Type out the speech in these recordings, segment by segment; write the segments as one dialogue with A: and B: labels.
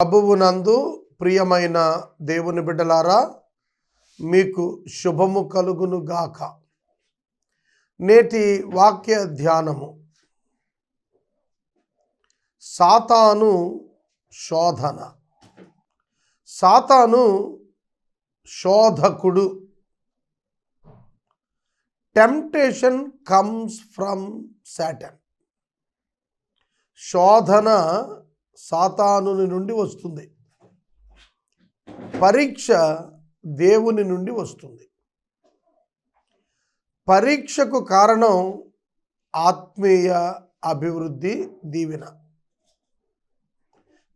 A: ప్రభువునందు ప్రియమైన దేవుని బిడ్డలారా, మీకు శుభము కలుగును గాక. నేటి వాక్య ధ్యానము సాతాను శోధన. సాతాను శోధకుడు. Temptation comes from Satan. శోధన సాతానుని నుండి వస్తుంది. పరీక్ష దేవుని నుండి వస్తుంది. పరీక్షకు కారణం ఆత్మీయ అభివృద్ధి, దీవెన.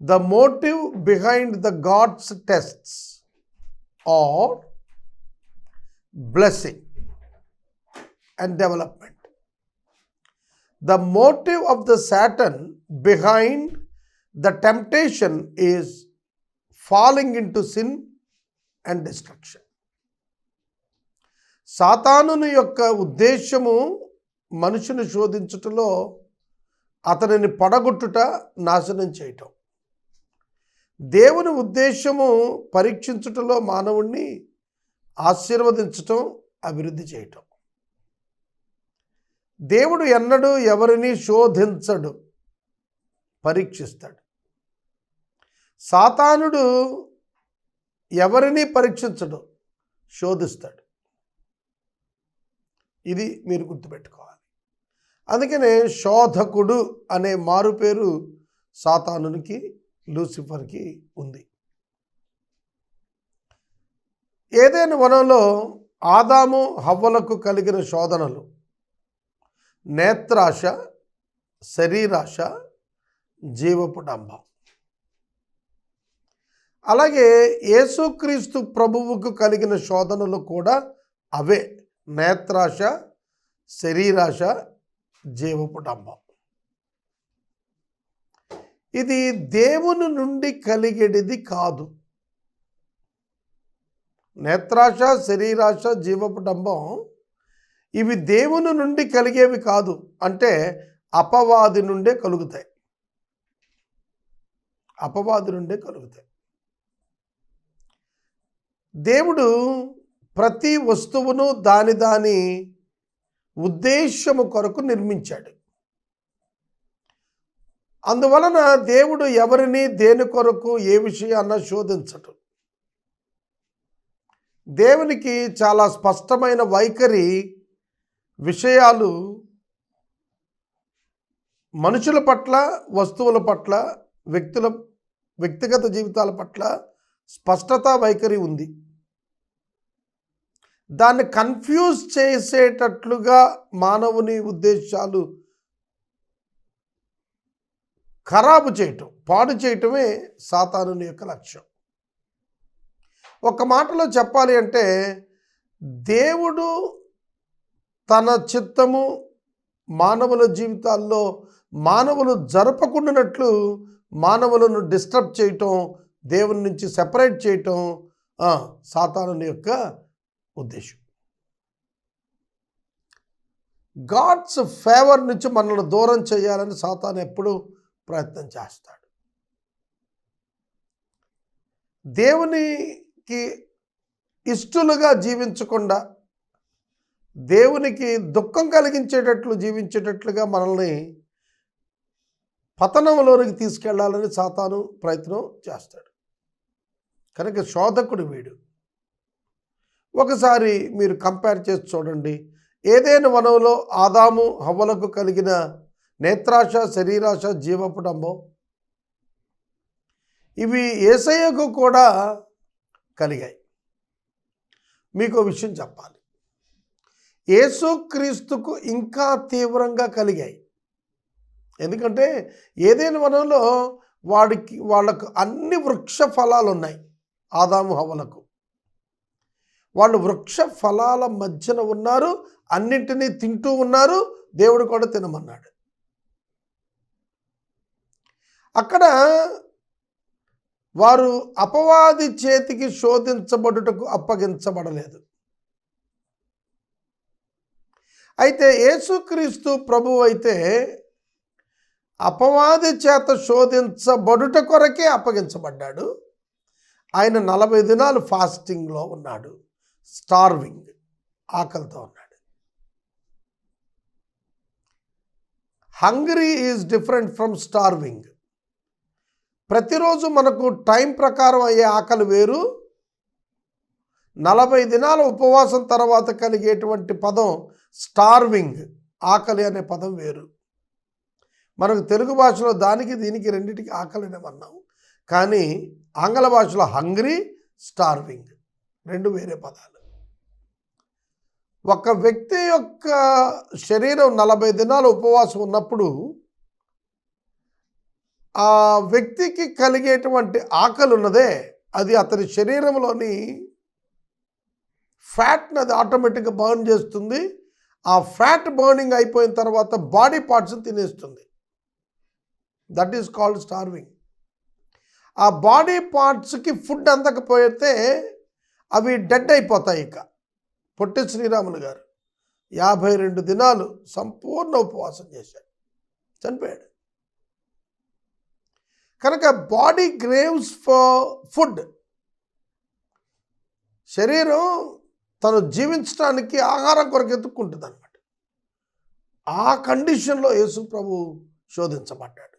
A: The motive behind the God's tests are blessing and development. The motive of the Satan behind the temptation is falling into sin and destruction. సాతానుని యొక్క ఉద్దేశము మనుషుని శోధించుటలో అతనిని పడగొట్టుట, నాశనం చేయటం. దేవుని ఉద్దేశము పరీక్షించుటలో మానవుణ్ణి ఆశీర్వదించటం, అభివృద్ధి చేయటం. దేవుడు ఎన్నడూ ఎవరిని శోధించడు, పరీక్షిస్తాడు. సాతానుడు ఎవరిని పరీక్షించడు, శోధిస్తాడు. ఇది మీరు గుర్తుపెట్టుకోవాలి. అందుకనే శోధకుడు అనే మారు పేరు సాతానునికి, లూసిఫర్కి ఉంది. ఏదైనా వనంలో ఆదాము హవ్వలకు కలిగిన శోధనలు నేత్రాశ, శరీరాశ, జీవపు డంబం. అలాగే యేసుక్రీస్తు ప్రభువుకు కలిగిన శోధనలు కూడా అవే: నేత్రాశ, శరీరాశ, జీవపు డంబం. ఇది దేవుని నుండి కలిగేది కాదు. నేత్రాశ, శరీరాశ, జీవపు డంబం ఇవి దేవుని నుండి కలిగేవి కాదు. అంటే అపవాది నుండే కలుగుతాయి. అపవాది నుండే కలుగుతాయి. దేవుడు ప్రతి వస్తువును దాని ఉద్దేశము కొరకు నిర్మించాడు. అందువలన దేవుడు ఎవరిని దేని కొరకు ఏ విషయాన్న శోధించడు. దేవునికి చాలా స్పష్టమైన వైఖరి, విషయాలు మనుషుల పట్ల, వస్తువుల పట్ల, వ్యక్తిగత జీవితాల పట్ల స్పష్టత, వైఖరి ఉంది. దాన్ని కన్ఫ్యూజ్ చేసేటట్లుగా మానవుని ఉద్దేశాలు ఖరాబు చేయటం, పాడు చేయటమే సాతానుని యొక్క లక్ష్యం. ఒక మాటలో చెప్పాలి అంటే, దేవుడు తన చిత్తము మానవుల జీవితాల్లో మానవులు జరపకుండానట్లు మానవులను డిస్టర్బ్ చేయటం, దేవుని నుంచి సెపరేట్ చేయటం సాతానుని యొక్క ఉద్దేశం. గాడ్స్ ఫేవర్ నుంచి మనల్ని దూరం చేయాలని సాతాను ఎప్పుడూ ప్రయత్నం చేస్తాడు. దేవునికి ఇష్టలుగా జీవించకుండా, దేవునికి దుఃఖం కలిగించేటట్లు జీవించేటట్లుగా మనల్ని పతనంలోనికి తీసుకెళ్లాలని సాతాను ప్రయత్నం చేస్తాడు. కనుక శోధకుడు వీడు. ఒకసారి మీరు కంపేర్ చేసి చూడండి. ఏదైనా వనంలో ఆదాము హవ్వలకు కలిగిన నేత్రాశ, శరీరాశ, జీవపు డంబం ఇవి యేసయ్యకు కూడా కలిగాయి. మీకు విషయం చెప్పాలి, యేసుక్రీస్తుకు ఇంకా తీవ్రంగా కలిగాయి. ఎందుకంటే ఏదైనా వనంలో వాళ్ళకు అన్ని వృక్ష ఫలాలు ఉన్నాయి. ఆదాము హవ్వలకు వాళ్ళు వృక్ష ఫలాల మధ్యన ఉన్నారు, అన్నింటినీ తింటూ ఉన్నారు. దేవుడు కూడా తినమన్నాడు. అక్కడ వారు అపవాది చేతికి శోధించబడుటకు అప్పగించబడలేదు. అయితే యేసుక్రీస్తు ప్రభువు అయితే అపవాది చేత శోధించబడుట కొరకే అప్పగించబడ్డాడు. ఆయన 40 దినాలు ఫాస్టింగ్లో ఉన్నాడు, స్టార్వింగ్, ఆకలితో ఉన్నాడు. Hungry is different from starving. ప్రతిరోజు మనకు టైం ప్రకారం అయ్యే ఆకలి వేరు, 40 దినాల ఉపవాసం తర్వాత కలిగేటువంటి పదం స్టార్వింగ్, ఆకలి అనే పదం వేరు. మనకు తెలుగు భాషలో దానికి దీనికి రెండింటికి ఆకలినే అన్నాం, కానీ ఆంగ్ల భాషలో హంగ్రీ, స్టార్వింగ్ రెండు వేరే పదాలు. ఒక వ్యక్తి యొక్క శరీరం 40 దినాలు ఉపవాసం ఉన్నప్పుడు ఆ వ్యక్తికి కలిగేటువంటి ఆకలి ఉన్నదే, అది అతని శరీరంలోని ఫ్యాట్ని అది ఆటోమేటిక్గా బర్న్ చేస్తుంది. ఆ ఫ్యాట్ బర్నింగ్ అయిపోయిన తర్వాత బాడీ పార్ట్స్ని తినేస్తుంది. That is called starving. ఆ బాడీ పార్ట్స్కి ఫుడ్ అందకపోతే అవి డెడ్ అయిపోతాయి. ఇక పొట్టి శ్రీరాములు గారు 52 దినాలు సంపూర్ణ ఉపవాసం చేశాడు, చనిపోయాడు. కనుక బాడీ క్రేవ్స్ ఫర్ ఫుడ్. శరీరం తను జీవించడానికి ఆహారం కొరకు ఎత్తుక్కుంటుంది అనమాట. ఆ కండిషన్లో యేసు ప్రభు శోధించబడ్డాడు.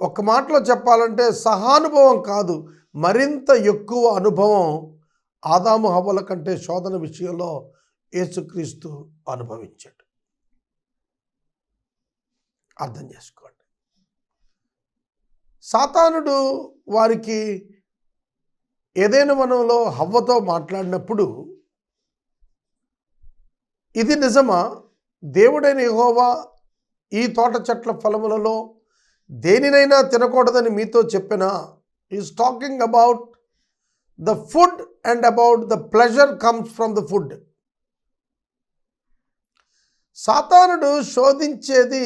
A: ఒక మాటలో చెప్పాలంటే సహానుభవం కాదు, మరింత ఎక్కువ అనుభవం ఆదాము హవ్వల కంటే శోధన విషయంలో యేసుక్రీస్తు అనుభవించాడు. అర్థం చేసుకోండి. సాతానుడు వారికి ఏదైనా వనంలో హవ్వతో మాట్లాడినప్పుడు, ఇది నిజమా, దేవుడైన యెహోవా ఈ తోట చెట్ల ఫలములలో దేనినైనా తినకూడదని మీతో చెప్పినా, is talking about the food and about the pleasure comes from the food. సాతానుడు శోధించేది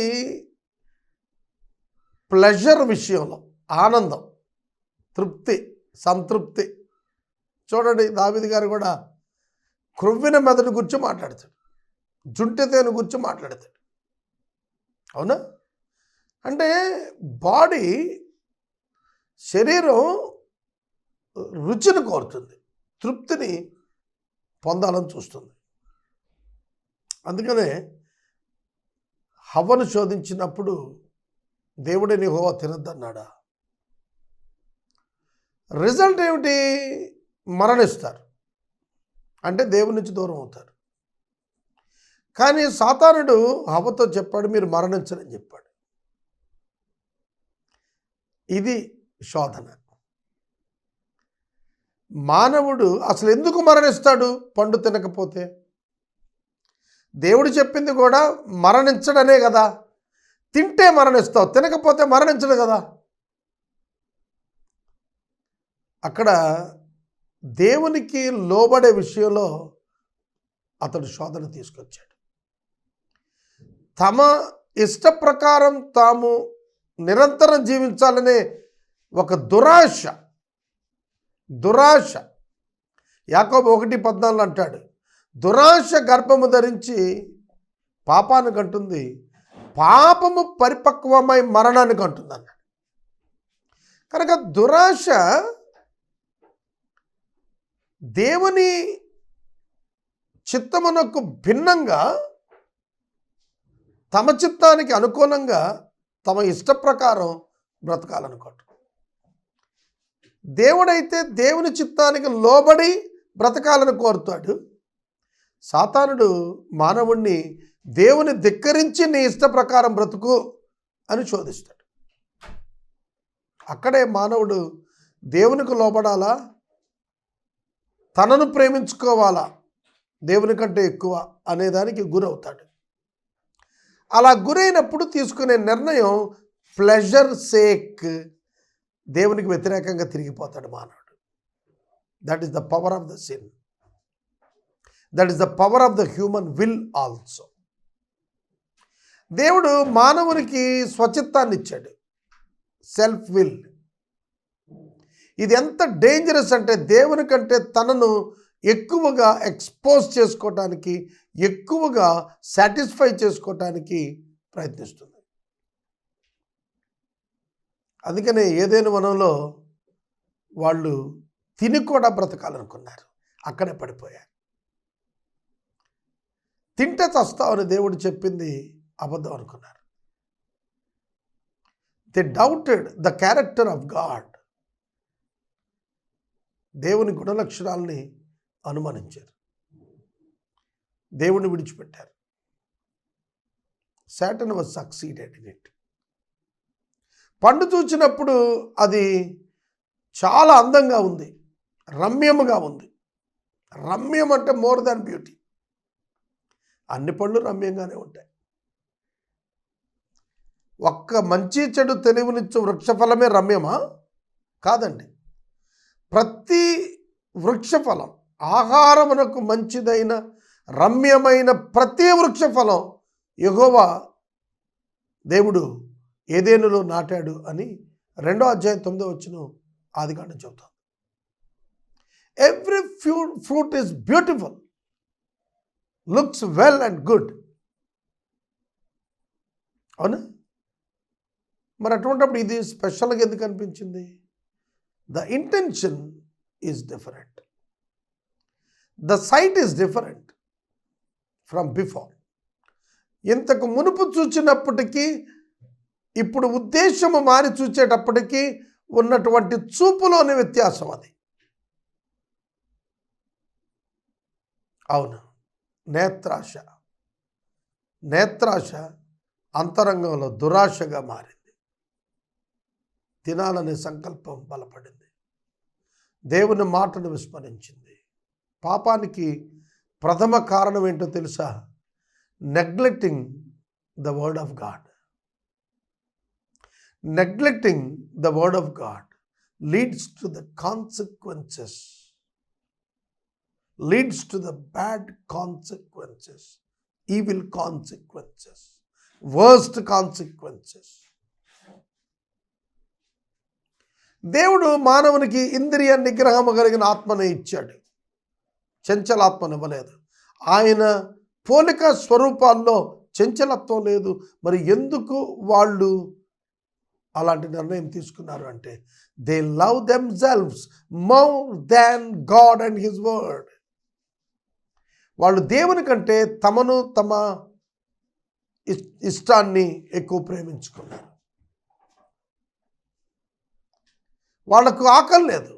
A: ప్లెజర్ విషయంలో, ఆనందం, తృప్తి, సంతృప్తి. చూడండి, దావీదు గారు కూడా క్రొవ్విన మెదడు గురించి మాట్లాడతాడు, జుంటితేను గురించి మాట్లాడతాడు. అవునా? అంటే బాడీ, శరీరం రుచిని కోరుతుంది, తృప్తిని పొందాలని చూస్తుంది. అందుకనే హవ్వను శోధించినప్పుడు దేవుడైన యెహోవా తినద్దన్నాడా? రిజల్ట్ ఏమిటి? మరణిస్తారు, అంటే దేవుని నుంచి దూరం అవుతారు. కానీ సాతానుడు హవ్వతో చెప్పాడు, మీరు మరణించరని చెప్పాడు. ఇది శోధన. మానవుడు అసలు ఎందుకు మరణిస్తాడు? పండు తినకపోతే. దేవుడు చెప్పింది కూడా మరణించడనే కదా. తింటే మరణిస్తావు, తినకపోతే మరణించడు కదా. అక్కడ దేవునికి లోబడే విషయంలో అతడు శోధన తీసుకొచ్చాడు. తమ ఇష్ట ప్రకారం తాము నిరంతరం జీవించాలనే ఒక దురాశ. యాకోబు 1:14 అంటాడు, దురాశ గర్భము ధరించి పాపాన్ని కంటుంది, పాపము పరిపక్వమై మరణాన్ని కంటుంది అన్నాడు. కనుక దురాశ దేవుని చిత్తమునకు భిన్నంగా, తమ చిత్తానికి అనుకూలంగా, తమ ఇష్ట ప్రకారం బ్రతకాలనుకోవటం. దేవుడైతే దేవుని చిత్తానికి లోబడి బ్రతకాలని కోరుతాడు. సాతానుడు మానవుణ్ణి దేవుని ధిక్కరించి నీ ఇష్ట ప్రకారం బ్రతుకు అని శోధిస్తాడు. అక్కడే మానవుడు దేవునికి లోబడాలా, తనను ప్రేమించుకోవాలా, దేవుని కంటే ఎక్కువ అనేదానికి గురవుతాడు. అలా గురైనప్పుడు తీసుకునే నిర్ణయం ప్లెజర్ సేక్ దేవునికి వ్యతిరేకంగా తిరిగిపోతాడు మానవుడు. That is the power of the sin. That is the power of the human will also. దేవుడు మానవునికి స్వచిత్తాన్ని ఇచ్చాడు, సెల్ఫ్ విల్. ఇది ఎంత డేంజరస్ అంటే దేవుని కంటే తనను ఎక్కువగా ఎక్స్పోజ్ చేసుకోవటానికి, ఎక్కువగా సాటిస్ఫై చేసుకోవటానికి ప్రయత్నిస్తుంది. అందుకనే ఏదైనా వనంలో వాళ్ళు తిని కూడా బ్రతకాలనుకున్నారు, అక్కడే పడిపోయారు. తింటే చస్తావని దేవుడు చెప్పింది అబద్ధం అనుకున్నారు. They doubted the character of God. దేవుని గుణలక్షణాలని అనుమానించారు, దేవుని విడిచిపెట్టారు. Satan was succeeded in it. పండు చూచినప్పుడు అది చాలా అందంగా ఉంది, రమ్యముగా ఉంది. రమ్యం అంటే మోర్ దాన్ బ్యూటీ. అన్ని పళ్ళు రమ్యంగానే ఉంటాయి. ఒక్క మంచి చెడు తెలివినిచ్చు వృక్షఫలమే రమ్యమా? కాదండి. ప్రతి వృక్షఫలం, ఆహారమునకు మంచిదైన రమ్యమైన ప్రతి వృక్షఫలం యెహోవా దేవుడు ఏదెనులో నాటాడు అని 2వ అధ్యాయం 9వ వచనం ఆదికాండం చెబుతాం. Every fruit is beautiful, looks well and good. అవునా? మరి అటువంటిప్పుడు ఇది స్పెషల్గా ఎందుకు అనిపించింది? The intention is different, the sight is different from before. ఇంతకు మునుపు చూచినప్పటికీ ఇప్పుడు ఉద్దేశము మారి చూచేటప్పటికీ ఉన్నటువంటి చూపులోని వ్యత్యాసం అది. అవును, నేత్రాశ అంతరంగంలో దురాశగా మారింది. తినాలనే సంకల్పం బలపడింది, దేవుని మాటను విస్మరించింది. పాపానికి ప్రథమ కారణం ఏంటో తెలుసా? Neglecting the word of God. Neglecting the word of God leads to the consequences, leads to the bad consequences, evil consequences, worst consequences. దేవుడు మానవునికి ఇంద్రియ నిగ్రహము కలిగిన ఆత్మను ఇచ్చాడు, చంచలాత్మను ఇవ్వలేదు. ఆయన పోలిక స్వరూపాల్లో చంచలత్వం లేదు. మరి ఎందుకు వాళ్ళు అలాంటి నిర్ణయం తీసుకున్నారు అంటే, they love themselves more than God and his word. వాళ్ళు దేవుని కంటే తమను, తమ ఇష్టాన్ని ఎక్కువ ప్రేమించుకున్నారు. వాళ్ళకు ఆకలి లేదు.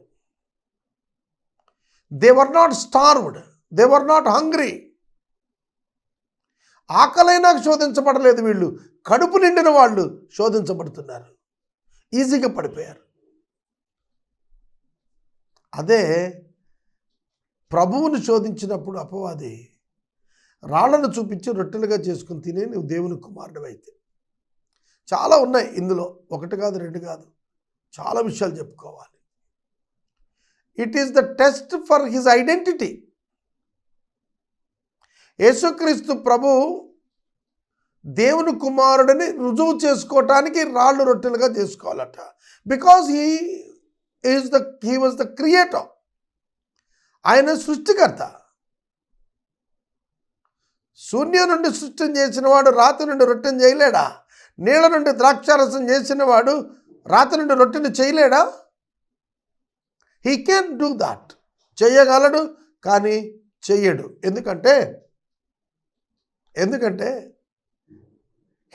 A: They were not starved, they were not hungry. ఆకలైనా శోధించబడలేదు వీళ్ళు, కడుపు నిండిన వాళ్ళు శోధించబడుతున్నారు, ఈజీగా పడిపోయారు. అదే ప్రభువును శోధించినప్పుడు అపవాది రాళ్లను చూపించి రొట్టెలుగా చేసుకుని తినే నువ్వు దేవుని కుమారుడు అయితే. చాలా ఉన్నాయి ఇందులో, 1 కాదు 2 కాదు, చాలా విషయాలు చెప్పుకోవాలి. It is the test for his identity. యేసుక్రీస్తు ప్రభు దేవుని కుమారుడిని రుజువు చేసుకోవటానికి రాళ్ళు రొట్టెలుగా చేసుకోవాలట. Because he was the creator. ఆయన సృష్టికర్త. శూన్యం నుండి సృష్టి చేసిన వాడు రాతి నుండి రొట్టెను చేయలేడా? నీళ్ళ నుండి ద్రాక్షారసం చేసిన వాడు రాతి నుండి రొట్టెను చేయలేడా? He can do that. చేయగలడు, కానీ చెయ్యడు. ఎందుకంటే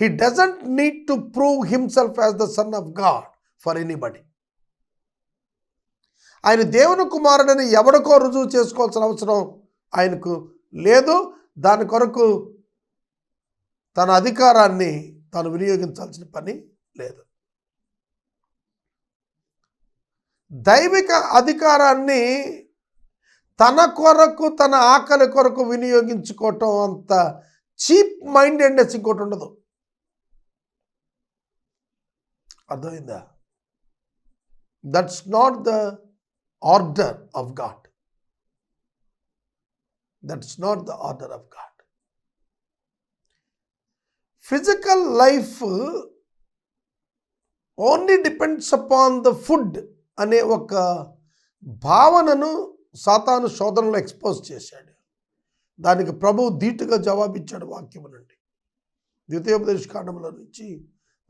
A: he doesn't need to prove himself as the son of God for anybody. ఆయన దేవుని కుమారుడని ఎవరికో రుజువు చేసుకోవాల్సిన అవసరం ఆయనకు లేదు. దాని కొరకు తన అధికారాన్ని తాను వినియోగించాల్సిన పని లేదు. దైవిక అధికారాన్ని తన కొరకు, తన ఆకలి కొరకు వినియోగించుకోవటం అంత చీప్ మైండెడ్నెస్ ఇంకోటి ఉండదు. అర్థమైందా? That's not the order of God. That's not the order of God. Physical life only depends upon the food అనే ఒక భావనను సాతాను శోధనలు ఎక్స్పోజ్ చేశాడు. దానికి ప్రభువు ధీటుగా జవాబిచ్చాడు వాక్యము నుండి. ద్వితీయోపదేశకాండంలో నుంచి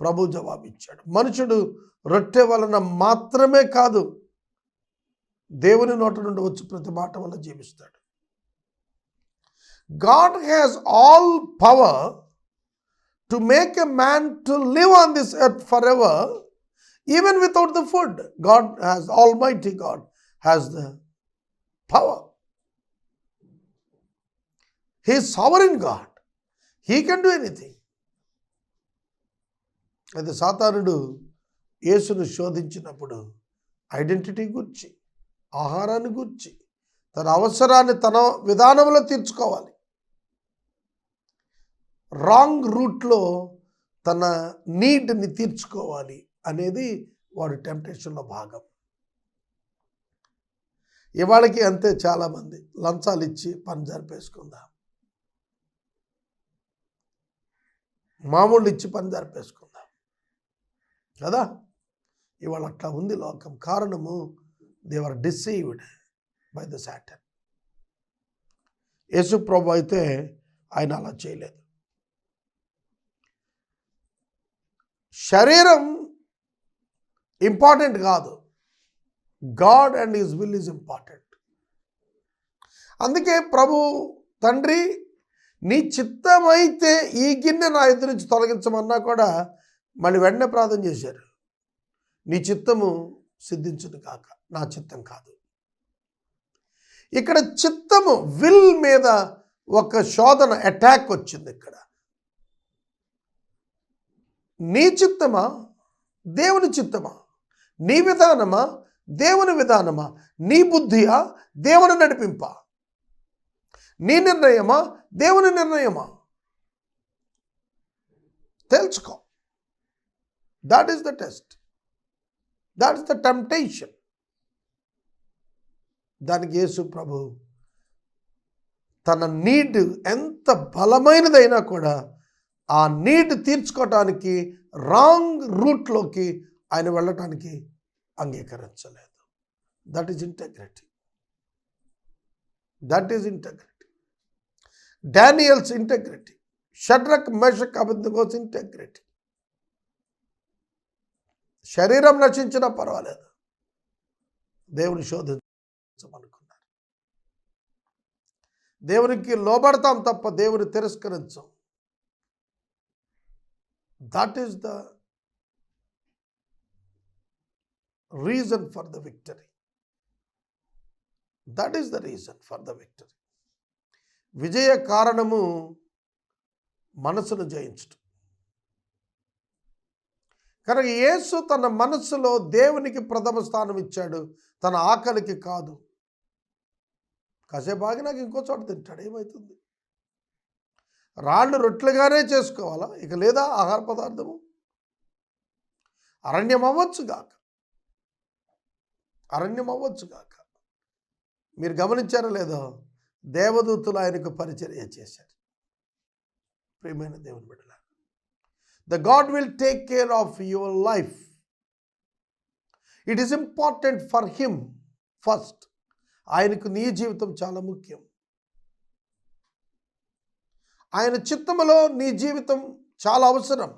A: ప్రభు జవాబిచ్చాడు. మనుషుడు రొట్టె వలన మాత్రమే కాదు, దేవుని నోట నుండి వచ్చి ప్రతి మాట వల్ల జీవిస్తాడు. God has all power to make a man to live on this earth forever, even without the food. God has, Almighty God has the power. He is sovereign God. He can do anything. అయితే సాతానుడు యేసును శోధించినప్పుడు identity గురించి, ఆహారాన్ని గురించి, తన అవసరాన్ని తన విధానంలో తీర్చుకోవాలి, రాంగ్ రూట్లో తన నీడ్ని తీర్చుకోవాలి అనేది వాడు టెంప్టేషన్లో భాగం. ఇవాళకి అంతే, చాలామంది లంచాలు ఇచ్చి పని జరిపేసుకుందాం, మామూలు ఇచ్చి పని జరిపేసుకుందాం కదా. ఇవాళ అట్లా ఉంది లోకం. కారణము, they are deceived by the Satan. యేసు ప్రభు అయితే ఆయన అలా చేయలేదు. శరీరం ఇంపార్టెంట్ కాదు, God and his will is important. అందుకే ప్రభు, తండ్రి నీ చిత్తమైతే ఈ గిన్నె నా ఎదురు నుంచి తొలగించమన్నా కూడా మళ్ళీ వెంటనే ప్రార్థన చేశారు, నీ చిత్తము సిద్ధించును కాక, నా చిత్తం కాదు. ఇక్కడ చిత్తము, విల్ మీద ఒక శోధన, అటాక్ వచ్చింది. ఇక్కడ నీ చిత్తమా దేవుని చిత్తమా, నీ విధానమా దేవుని విధానమా, నీ బుద్ధియా దేవుని నడిపింపా, నీ నిర్ణయమా దేవుని నిర్ణయమా, తెలుసుకో. That is the test, that is the temptation. దానికి యేసు ప్రభు తన నీడ్ ఎంత బలమైనదైనా కూడా ఆ నీడ్ తీర్చుకోవటానికి రాంగ్ రూట్లోకి ఆయన వెళ్ళటానికి అంగీకరించలేదు. That is integrity. That is integrity. Daniel's integrity, Shadrach Meshach Abednego's integrity. శరీరం నశించినా పర్వాలేదు, దేవుని శోధించమనుకున్నారు. దేవునికి లోబడతాం తప్ప దేవుని తిరస్కరించాం. That is the reason for the victory. That is the reason for the victory. విజయ కారణము మనసును జయించటం. కనుక యేసు తన మనస్సులో దేవునికి ప్రథమ స్థానం ఇచ్చాడు, తన ఆకలికి కాదు. కాసేపు ఆగి నాకు ఇంకో చోట తింటాడు, ఏమవుతుంది? రాళ్ళు రొట్టెలుగానే చేసుకోవాలా? ఇక లేదా ఆహార పదార్థము? అరణ్యం అవ్వచ్చుగాక, అరణ్యం అవ్వచ్చుగాక. మీరు గమనించారో లేదో, దేవదూతులు ఆయనకు పరిచర్య చేశారు. ప్రియమైన దేవుని బిడ్డలారా, the God will take care of your life. It is important for him first. ఆయనకు నీ జీవితం చాలా ముఖ్యం. ఆయన చిత్తములో నీ జీవితం చాలా అవసరం.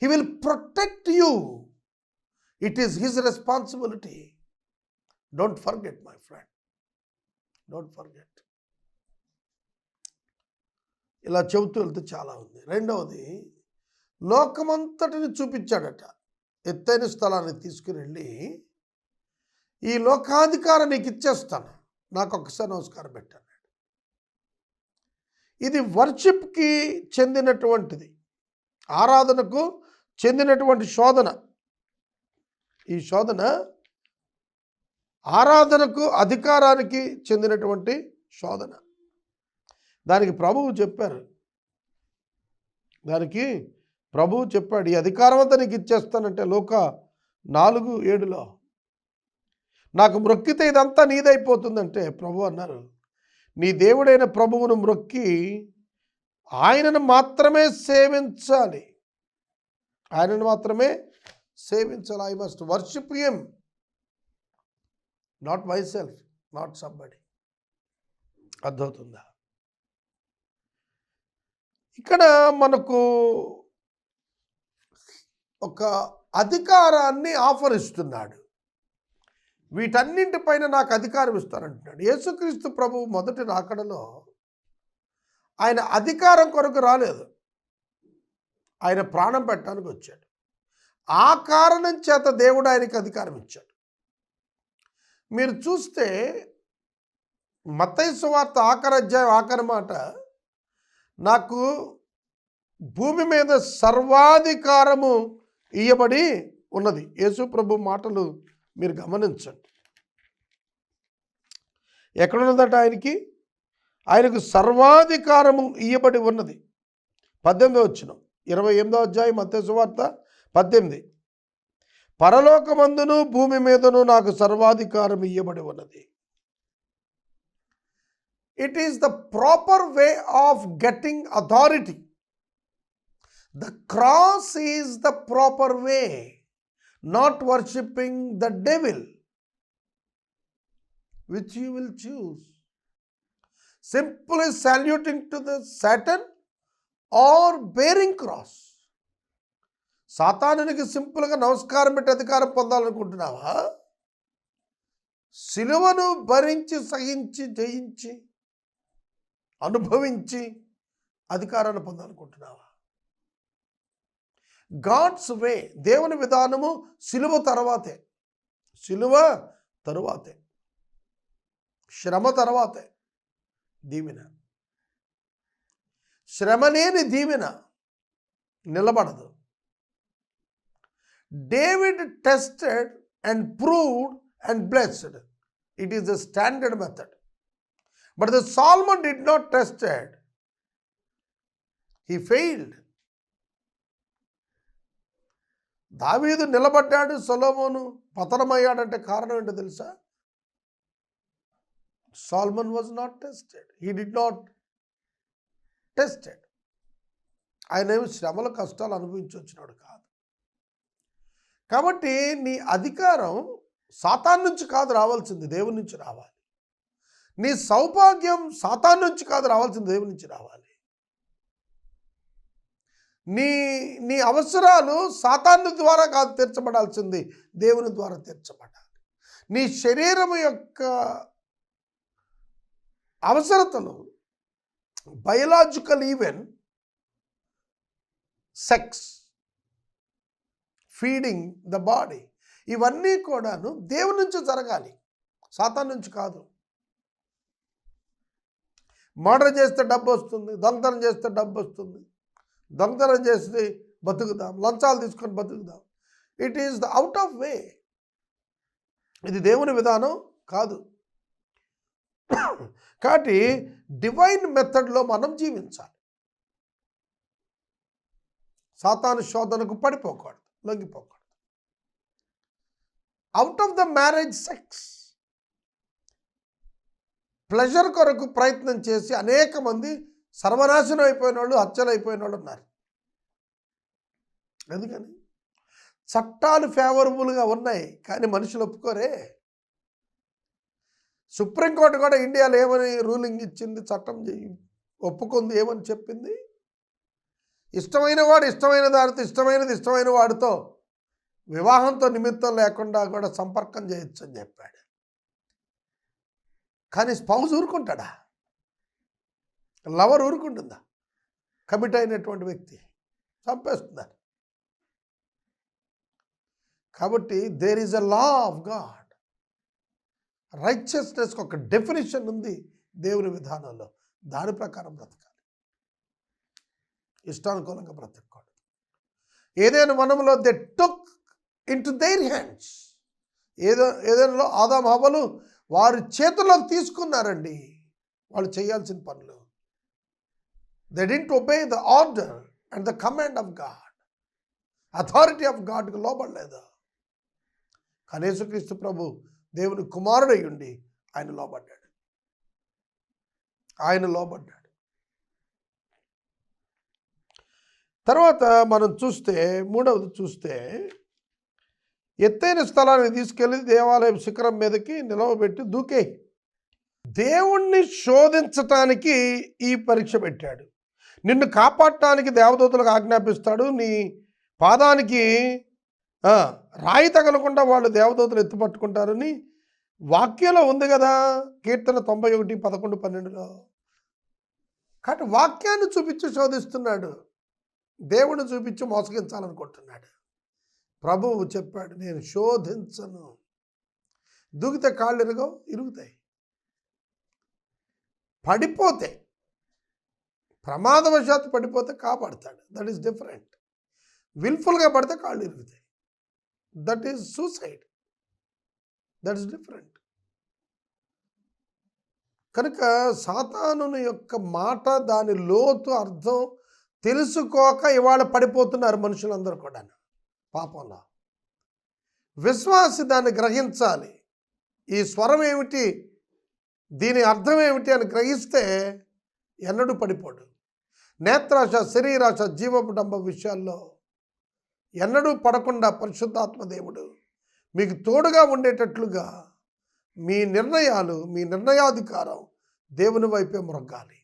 A: He will protect you. It is his responsibility. Don't forget, my friend. Don't forget. ఇలా చెబుతూ వెళ్తే చాలా ఉంది. రెండవది, లోకమంతటిని చూపించాడట. ఎత్తైన స్థలాన్ని తీసుకుని వెళ్ళి, ఈ లోకాధికారం నీకు ఇచ్చేస్తాను, నాకు ఒక్కసారి నమస్కారం పెట్టాను. ఇది వర్షిప్కి చెందినటువంటిది, ఆరాధనకు చెందినటువంటి శోధన. ఈ శోధన ఆరాధనకు, అధికారానికి చెందినటువంటి శోధన. దానికి ప్రభువు చెప్పారు, దానికి ప్రభువు చెప్పాడు, ఈ అధికారం అంతా నీకు ఇచ్చేస్తానంటే లోక 4:7 నాకు మ్రొక్కితే ఇదంతా నీదైపోతుందంటే ప్రభు అన్నారు, నీ దేవుడైన ప్రభువును మ్రొక్కి ఆయనను మాత్రమే సేవించాలి, ఆయనను మాత్రమే సేవించాలి. I must worship him, not my self. Not somebody. అర్థమవుతుందా? ఇక్కడ మనకు ఒక అధికారాన్ని ఆఫర్ ఇస్తున్నాడు. వీటన్నింటిపైన నాకు అధికారం ఇస్తానంటున్నాడు. యేసుక్రీస్తు ప్రభువు మొదటి రాకడలో ఆయన అధికారం కొరకు రాలేదు, ఆయన ప్రాణం పెట్టడానికి వచ్చాడు. ఆ కారణం చేత దేవుడు ఆయనకి అధికారం ఇచ్చాడు. మీరు చూస్తే మత్తయి సువార్త ఆఖరి అధ్యాయం ఆఖరి మాట, నాకు భూమి మీద సర్వాధికారము ఇయ్యబడి ఉన్నది. యేసు ప్రభు మాటలు మీరు గమనించండి. ఎక్కడున్నదట ఆయనకు సర్వాధికారము ఇయ్యబడి ఉన్నది. 18వ వచనం, 28వ అధ్యాయం మత్తయి సువార్త 18. పరలోకమందును భూమి మీదను నాకు సర్వాధికారం ఇయ్యబడి ఉన్నది. It is the proper way of getting authority. The cross is the proper way, not worshipping the devil, which you will choose. Simply saluting to the Satan or bearing cross. సాతానునికి సింపుల్గా నమస్కారం పెట్టి అధికారం పొందాలనుకుంటున్నావా? సిలువను భరించి సహించి జయించి అనుభవించి అధికారాన్ని పొందాలనుకుంటున్నావా? గాడ్స్ వే, దేవుని విధానము సిలువ తరువాతే, శ్రమ తరువాతే దీవెన. శ్రమ లేని దీవెన నిలబడదు. David tested and proved and blessed. It is the standard method. But the Solomon did not test it. He failed. దావీదు నిలబడ్డాడు, సొలొమోను పతనమయ్యాడంటే కారణం ఏంటో తెలుసా? Solomon was not tested. He did not test it. ఆయన ఏమి శ్రమల కష్టాలు అనుభవించి వచ్చినాడు కాదు. కాబట్టి నీ అధికారం సాతాను నుంచి కాదు రావాల్సింది, దేవుని నుంచి రావాలి. నీ సౌభాగ్యం సాతాను నుంచి కాదు రావాల్సింది, దేవుని నుంచి రావాలి. నీ అవసరాలు సాతాను ద్వారా కాదు తీర్చబడాల్సింది, దేవుని ద్వారా తీర్చబడాలి. నీ శరీరం యొక్క అవసరతలు, biological, even sex, feeding the body, ఇవన్నీ కూడాను దేవుని నుంచి జరగాలి, సాతాను నుంచి కాదు. మర్డర్ చేస్తే డబ్బు వస్తుంది, దొంగతనం చేస్తే డబ్బు వస్తుంది, దొంగతనం చేస్తే బతుకుదాం, లంచాలు తీసుకొని బతుకుదాం. It is the out of way. ఇది దేవుని విధానం కాదు. కాబట్టి డివైన్ మెథడ్లో మనం జీవించాలి. సాతాను శోధనకు పడిపోకూడదు, లొంగిపోకూడదు. Out of the marriage sex, pleasure కొరకు ప్రయత్నం చేసి అనేక మంది సర్వనాశనం అయిపోయిన వాళ్ళు, హత్యలు అయిపోయిన వాళ్ళు ఉన్నారు. ఎందుకని? చట్టాలు ఫేవరబుల్గా ఉన్నాయి కానీ మనుషులు ఒప్పుకోరే. సుప్రీంకోర్టు కూడా ఇండియాలో ఏమని రూలింగ్ ఇచ్చింది, చట్టం ఒప్పుకుంది, ఏమని చెప్పింది? ఇష్టమైన వాడు ఇష్టమైన దానితో, ఇష్టమైన వాడితో వివాహంతో నిమిత్తం లేకుండా కూడా సంపర్కం చేయొచ్చు అని చెప్పాడు. కానీ స్పౌజ్ ఊరుకుంటాడా? లవర్ ఊరుకుంటుందా? కమిట్ అయినటువంటి వ్యక్తి చంపేస్తున్నారు. కాబట్టి there is a law of God. రైచియస్నెస్కి ఒక డెఫినేషన్ ఉంది దేవుని విధానంలో. దాని ప్రకారం బ్రతకాలి, ఇష్టానుకూలంగా బ్రతకూడదు. ఏదైనా వనంలో they took in to their hands, ఏదైనాలో ఆదాము హవ్వలు వారి చేతుల్లోకి తీసుకున్నారండి వాళ్ళు చేయాల్సిన పనులు. They didn't obey the order and the command of God. Authority of గాడ్కి లోబడలేదు. కానీ యేసుక్రీస్తు ప్రభు దేవుని కుమారుడై ఉండి ఆయన లోబడ్డాడు. తర్వాత మనం చూస్తే, మూడవది చూస్తే, ఎత్తైన స్థలానికి తీసుకెళ్ళి దేవాలయం శిఖరం మీదకి నిలవబెట్టి దూకే దేవుణ్ణి శోధించటానికి ఈ పరీక్ష పెట్టాడు. నిన్ను కాపాడటానికి దేవదూతలకు ఆజ్ఞాపిస్తాడు. నీ పాదానికి రాయి తగలకుండా వాళ్ళు దేవదూతలు ఎత్తుపట్టుకుంటారని వాక్యంలో ఉంది కదా, కీర్తన 91, 11, 12లో. కాబట్టి వాక్యాన్ని చూపించి శోధిస్తున్నాడు, దేవుని చూపించి మోసగించాలనుకుంటున్నాడు. ప్రభువు చెప్పాడు, నేను శోధించను. దూకితే కాళ్ళు ఇరుగుతాయి, పడిపోతే ప్రమాదవశాత్తు పడిపోతే కాపాడుతాడు. That is different. విల్ఫుల్గా పడితే కాళ్ళు ఇరుగుతాయి. That is suicide. That is different. కనుక సాతానుని యొక్క మాట, దాని లోతు అర్థం తెలుసుకోక ఇవాళ పడిపోతున్నారు మనుషులందరూ కూడా పాపంలో. విశ్వాసి దాన్ని గ్రహించాలి. ఈ స్వరం ఏమిటి, దీని అర్థం ఏమిటి అని గ్రహిస్తే ఎన్నడూ పడిపోడు. నేత్రాశ, శరీరాశ, జీవపుడంబ విషయాల్లో ఎన్నడూ పడకుండా పరిశుద్ధాత్మ దేవుడు మీకు తోడుగా ఉండేటట్లుగా మీ నిర్ణయాలు, మీ నిర్ణయాధికారం దేవుని వైపే మొరగాలి.